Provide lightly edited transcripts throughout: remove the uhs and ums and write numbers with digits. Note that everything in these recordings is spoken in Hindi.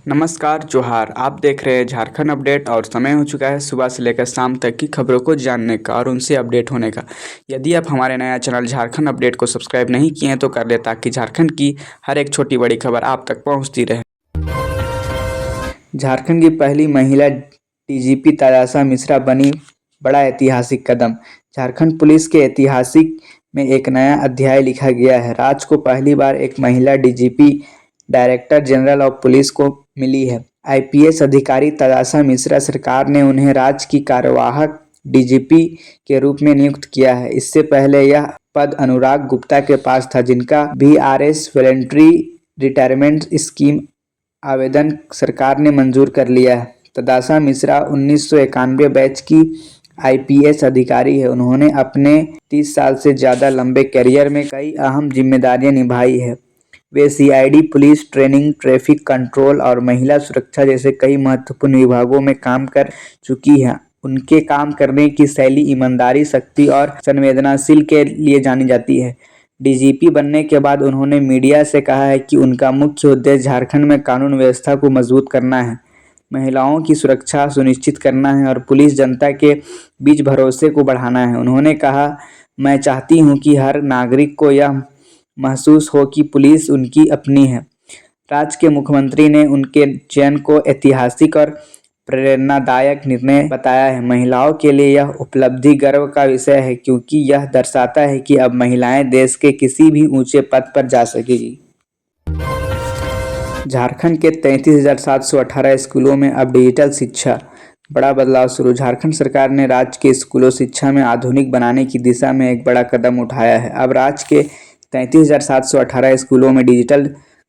नमस्कार जोहार। आप देख रहे हैं झारखंड अपडेट और समय हो चुका है सुबह से लेकर शाम तक की खबरों को जानने का और उनसे अपडेट होने का। यदि आप हमारे नया चैनल झारखंड अपडेट को सब्सक्राइब नहीं किए हैं तो कर ले, ताकि झारखंड की हर एक छोटी बड़ी खबर आप तक पहुंचती रहे। झारखंड की पहली महिला डीजीपी तलासा मिश्रा बनी, बड़ा ऐतिहासिक कदम। झारखंड पुलिस के ऐतिहासिक में एक नया अध्याय लिखा गया है। राज्य को पहली बार एक महिला DGP director general of police को मिली है। आईपीएस अधिकारी तलासा मिश्रा, सरकार ने उन्हें राज्य की कार्यवाहक डीजीपी के रूप में नियुक्त किया है। इससे पहले यह पद अनुराग गुप्ता के पास था, जिनका वीआरएस वॉलंटरी रिटायरमेंट स्कीम आवेदन सरकार ने मंजूर कर लिया है। तलासा मिश्रा 1991 बैच की आईपीएस अधिकारी है। उन्होंने अपने 30 साल से ज़्यादा लंबे करियर में कई अहम जिम्मेदारियां निभाई है। वे CID, police training, traffic control और महिला सुरक्षा जैसे कई महत्वपूर्ण विभागों में काम कर चुकी हैं। उनके काम करने की शैली ईमानदारी, सख्ती और संवेदनशील के लिए जानी जाती है। डीजीपी बनने के बाद उन्होंने मीडिया से कहा है कि उनका मुख्य उद्देश्य झारखंड में कानून व्यवस्था को मजबूत करना है, महिलाओं की सुरक्षा सुनिश्चित करना है और पुलिस जनता के बीच भरोसे को बढ़ाना है। उन्होंने कहा, मैं चाहती हूं कि हर नागरिक को यह महसूस हो कि पुलिस उनकी अपनी है। राज्य के मुख्यमंत्री ने उनके चयन को ऐतिहासिक और प्रेरणादायक निर्णय बताया है। महिलाओं के लिए यह उपलब्धि गर्व का विषय है, क्योंकि यह दर्शाता है कि अब महिलाएं देश के किसी भी ऊंचे पद पर जा सकेगी। झारखंड के 33,718 स्कूलों में अब डिजिटल शिक्षा, बड़ा बदलाव शुरू। झारखंड सरकार ने राज्य के स्कूलों शिक्षा में आधुनिक बनाने की दिशा में एक बड़ा कदम उठाया है। अब राज्य के 33,718 स्कूलों में डिजिटल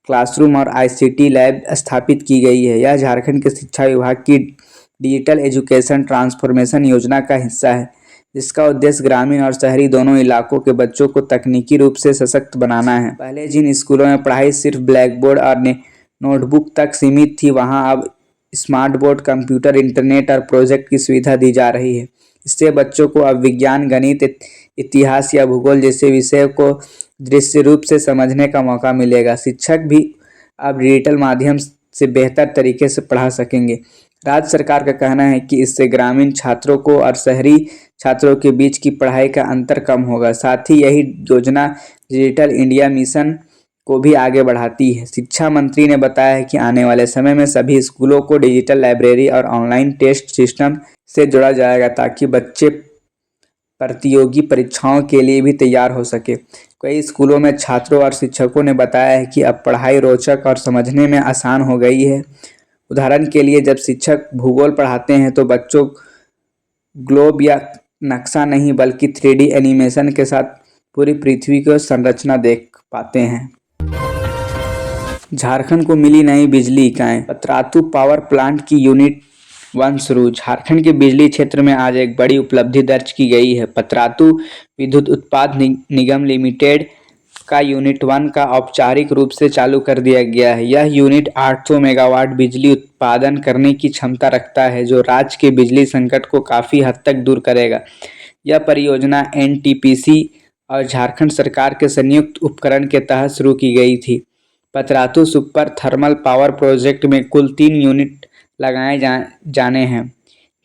क्लासरूम और आईसीटी लैब स्थापित की गई है। यह झारखंड के शिक्षा विभाग की डिजिटल एजुकेशन ट्रांसफॉर्मेशन योजना का हिस्सा है, जिसका उद्देश्य ग्रामीण और शहरी दोनों इलाकों के बच्चों को तकनीकी रूप से सशक्त बनाना है। पहले जिन स्कूलों में पढ़ाई सिर्फ ब्लैक बोर्ड और नोटबुक तक सीमित थी, वहां अब स्मार्ट बोर्ड, कंप्यूटर, इंटरनेट और प्रोजेक्ट की सुविधा दी जा रही है। इससे बच्चों को अब विज्ञान, गणित, इतिहास या भूगोल जैसे विषय को दृश्य रूप से समझने का मौका मिलेगा। शिक्षक भी अब डिजिटल माध्यम से बेहतर तरीके से पढ़ा सकेंगे। राज्य सरकार का कहना है कि इससे ग्रामीण छात्रों को और शहरी छात्रों के बीच की पढ़ाई का अंतर कम होगा। साथ ही यही योजना डिजिटल इंडिया मिशन को भी आगे बढ़ाती है। शिक्षा मंत्री ने बताया है कि आने वाले समय में सभी स्कूलों को डिजिटल लाइब्रेरी और ऑनलाइन टेस्ट सिस्टम से जोड़ा जाएगा, ताकि बच्चे प्रतियोगी परीक्षाओं के लिए भी तैयार हो सके। कई स्कूलों में छात्रों और शिक्षकों ने बताया है कि अब पढ़ाई रोचक और समझने में आसान हो गई है। उदाहरण के लिए, जब शिक्षक भूगोल पढ़ाते हैं तो बच्चों ग्लोब या नक्शा नहीं, बल्कि 3D एनिमेशन के साथ पूरी पृथ्वी की संरचना देख पाते हैं। झारखंड को मिली नई बिजली इकाई, पतरातू पावर प्लांट की यूनिट 1 शुरू। झारखंड के बिजली क्षेत्र में आज एक बड़ी उपलब्धि दर्ज की गई है। पतरातू विद्युत उत्पाद निगम लिमिटेड का यूनिट 1 का औपचारिक रूप से चालू कर दिया गया है। यह यूनिट 800 मेगावाट बिजली उत्पादन करने की क्षमता रखता है, जो राज्य के बिजली संकट को काफ़ी हद तक दूर करेगा। यह परियोजना एनटीपीसी और झारखंड सरकार के संयुक्त उपक्रम के तहत शुरू की गई थी। Patratu super thermal power project में कुल 3 यूनिट लगाए जाने हैं,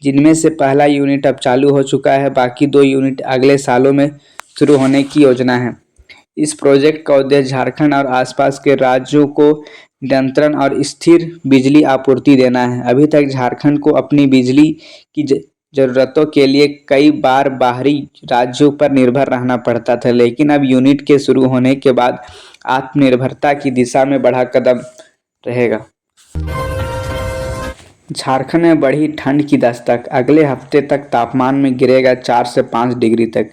जिनमें से पहला यूनिट अब चालू हो चुका है। बाकी 2 यूनिट अगले सालों में शुरू होने की योजना है। इस प्रोजेक्ट का उद्देश्य झारखंड और आसपास के राज्यों को निरंतर और स्थिर बिजली आपूर्ति देना है। अभी तक झारखंड को अपनी बिजली की जरूरतों के लिए कई बार बाहरी राज्यों पर निर्भर रहना पड़ता था, लेकिन अब यूनिट के शुरू होने के बाद आत्मनिर्भरता की दिशा में बड़ा कदम रहेगा। झारखंड में बढ़ी ठंड की दस्तक, अगले हफ्ते तक तापमान में गिरेगा 4 से 5 डिग्री तक।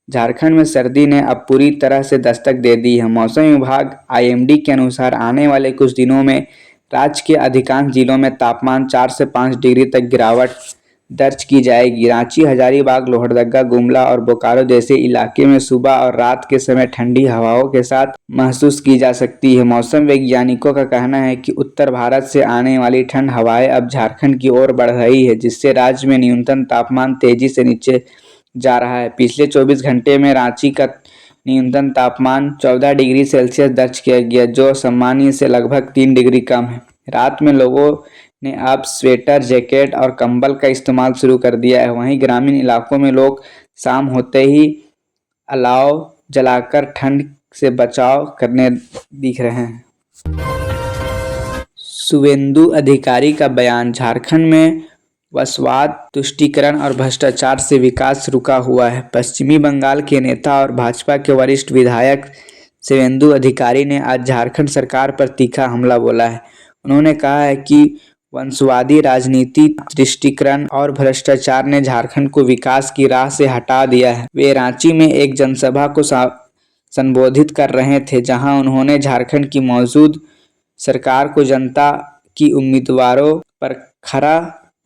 झारखंड में सर्दी ने अब पूरी तरह से दस्तक दे दी है। मौसम विभाग आईएमडी के अनुसार आने वाले कुछ दिनों में राज्य के अधिकांश जिलों में तापमान 4 से 5 डिग्री तक गिरावट दर्ज की जाएगी। रांची, हजारीबाग, लोहरदगा, गुमला और बोकारो जैसे इलाके में सुबह और रात के समय ठंडी हवाओं के साथ महसूस की जा सकती है। मौसम वैज्ञानिकों का कहना है कि उत्तर भारत से आने वाली ठंड हवाएं अब झारखंड की ओर बढ़ रही है, जिससे राज्य में न्यूनतम तापमान तेजी से नीचे जा रहा है। पिछले 24 घंटे में रांची का न्यूनतम तापमान 14 डिग्री सेल्सियस दर्ज किया गया, जो सामान्य से लगभग 3 डिग्री कम है। रात में लोगों ने अब स्वेटर, जैकेट और कंबल का इस्तेमाल शुरू कर दिया है। वहीं ग्रामीण इलाकों में लोग शाम होते ही अलाव जलाकर ठंड से बचाव करने दिख रहे हैं। शुवेंदु अधिकारी का बयान, झारखंड में वंशवाद, तुष्टीकरण और भ्रष्टाचार से विकास रुका हुआ है। पश्चिमी बंगाल के नेता और भाजपा के वरिष्ठ विधायक शुवेंदु अधिकारी ने आज झारखंड सरकार पर तीखा हमला बोला है। उन्होंने कहा है कि वंशवादी राजनीति, तुष्टीकरण और भ्रष्टाचार ने झारखंड को विकास की राह से हटा दिया है। वे रांची में एक जनसभा को संबोधित कर रहे थे, जहां उन्होंने झारखंड की मौजूद सरकार को जनता की उम्मीदवारों पर खरा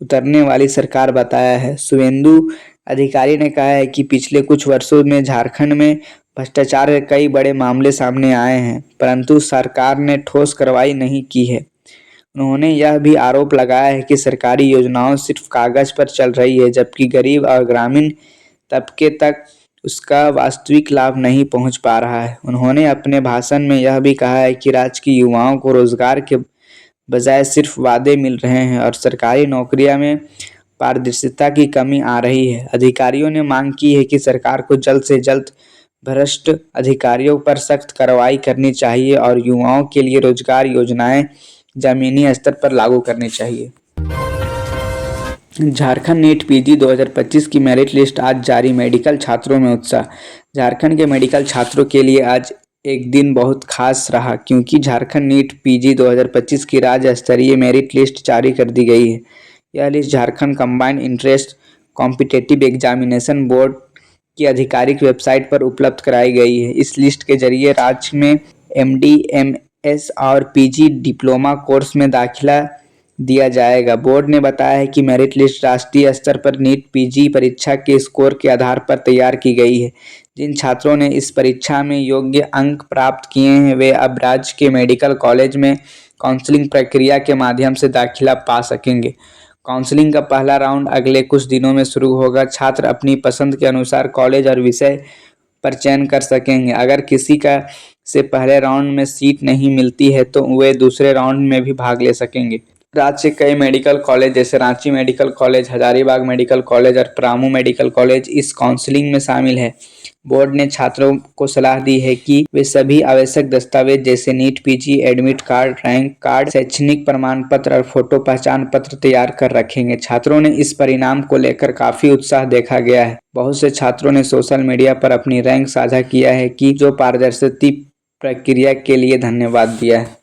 उतरने वाली सरकार बताया है। शुवेंदु अधिकारी ने कहा है कि पिछले कुछ वर्षों में झारखंड में भ्रष्टाचार के कई बड़े मामले सामने आए हैं, परंतु सरकार ने ठोस कार्रवाई नहीं की है। उन्होंने यह भी आरोप लगाया है कि सरकारी योजनाओं सिर्फ कागज पर चल रही है, जबकि गरीब और ग्रामीण तबके तक उसका वास्तविक लाभ नहीं पहुंच पा रहा है। उन्होंने अपने भाषण में यह भी कहा है कि राज्य के युवाओं को रोजगार के बजाय सिर्फ वादे मिल रहे हैं और सरकारी नौकरियों में पारदर्शिता की कमी आ रही है। अधिकारियों ने मांग की है कि सरकार को जल्द से जल्द भ्रष्ट अधिकारियों पर सख्त कार्रवाई करनी चाहिए और युवाओं के लिए रोजगार योजनाएं जमीनी स्तर पर लागू करनी चाहिए। झारखंड नीट पीजी 2025 की मेरिट लिस्ट आज जारी, मेडिकल छात्रों में उत्साह। झारखंड के मेडिकल छात्रों के लिए आज एक दिन बहुत खास रहा, क्योंकि झारखंड नीट पीजी 2025 की राज्य स्तरीय मेरिट लिस्ट जारी कर दी गई है। यह list Jharkhand combined entrance competitive examination board की आधिकारिक वेबसाइट पर उपलब्ध कराई गई है। इस लिस्ट के जरिए राज्य में एमडी, एमएस और पीजी डिप्लोमा कोर्स में दाखिला दिया जाएगा। बोर्ड ने बताया है कि मेरिट लिस्ट राष्ट्रीय स्तर पर नीट पीजी परीक्षा के स्कोर के आधार पर तैयार की गई है। जिन छात्रों ने इस परीक्षा में योग्य अंक प्राप्त किए हैं, वे अब राज्य के मेडिकल कॉलेज में काउंसलिंग प्रक्रिया के माध्यम से दाखिला पा सकेंगे। काउंसलिंग का पहला राउंड अगले कुछ दिनों में शुरू होगा। छात्र अपनी पसंद के अनुसार कॉलेज और विषय पर चयन कर सकेंगे। अगर किसी का से पहले राउंड में सीट नहीं मिलती है तो वे दूसरे राउंड में भी भाग ले सकेंगे। राज्य के कई मेडिकल कॉलेज जैसे Ranchi medical college, Hazaribagh medical college और परामू मेडिकल कॉलेज इस काउंसलिंग में शामिल है। बोर्ड ने छात्रों को सलाह दी है कि वे सभी आवश्यक दस्तावेज जैसे NEET PG, admit card, rank card, शैक्षणिक प्रमाण पत्र और फोटो पहचान पत्र तैयार कर रखेंगे। छात्रों ने इस परिणाम को लेकर काफी उत्साह देखा गया है। बहुत से छात्रों ने सोशल मीडिया पर अपनी रैंक साझा किया है कि जो पारदर्शी प्रक्रिया के लिए धन्यवाद दिया है।